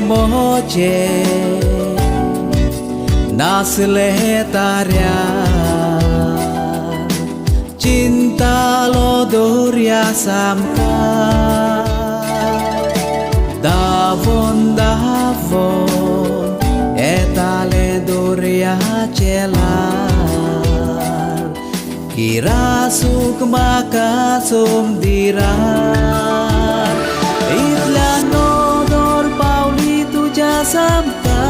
moje nasle tarya cinta lo doria samka davon etale doria celar kira suk maka sumdiran itlano dor pauli tuja samka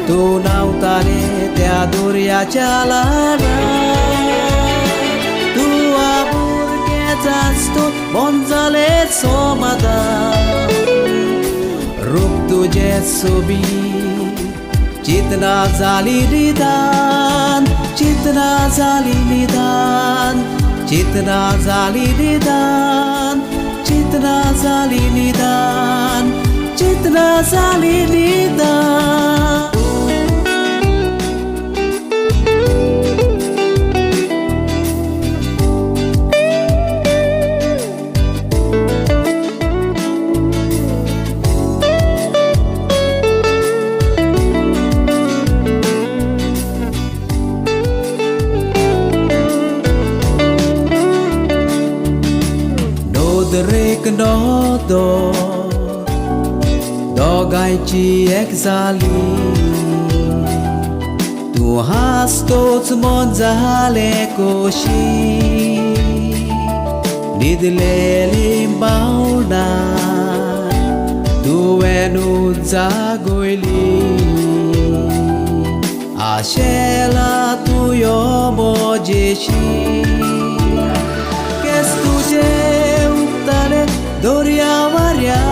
tu nautare te adoria chalara tu abur ke jasto bonzale somada rup tuje sobi chitna zali nidan chitna zali nidan chitna zali nidan chitna zali nidan chitna zali nidan Rek no do gai chi exali tu has to mon zale koshi nidle limbauna tu enu zagoili ashela tu yo mojeshi kes tuje Doria Maria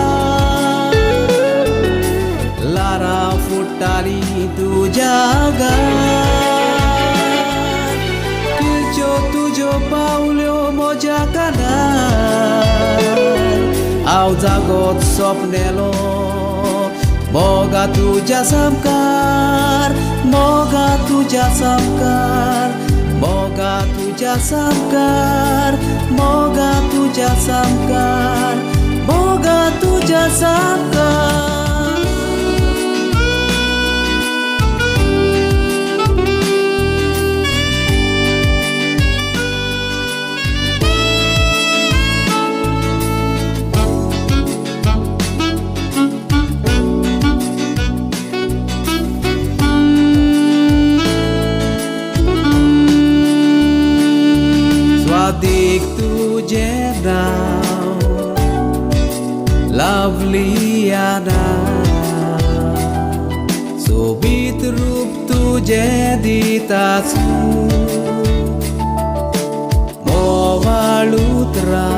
Lara Futali tu jaga Tujo Paulio moja kanan Au jagot sopnelo Moga tuja samkar Moga tuja samkar Moga tuja samkar Moga tuja samkar Moga tuja samkar Swadik tuje now Lovely Anna Sobit rup tuje di tasu Movalutra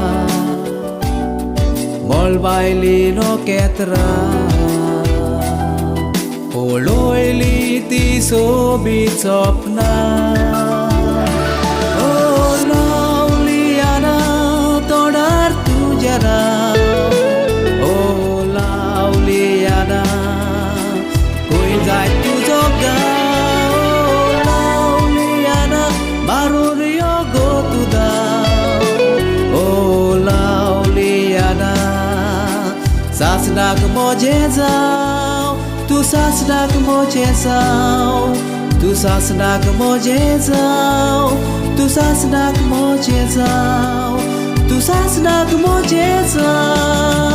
Molbaili no ketra Poloili ti sobit sopna Oh Lauliana Koi jai tu joga Oh Lauliana Marurio go tu da Oh Lauliana Sasnak moje zao Tu sasnak moje zao Tu sasnak moje zao Tu sasnak moje zao Tu sasnak moje zao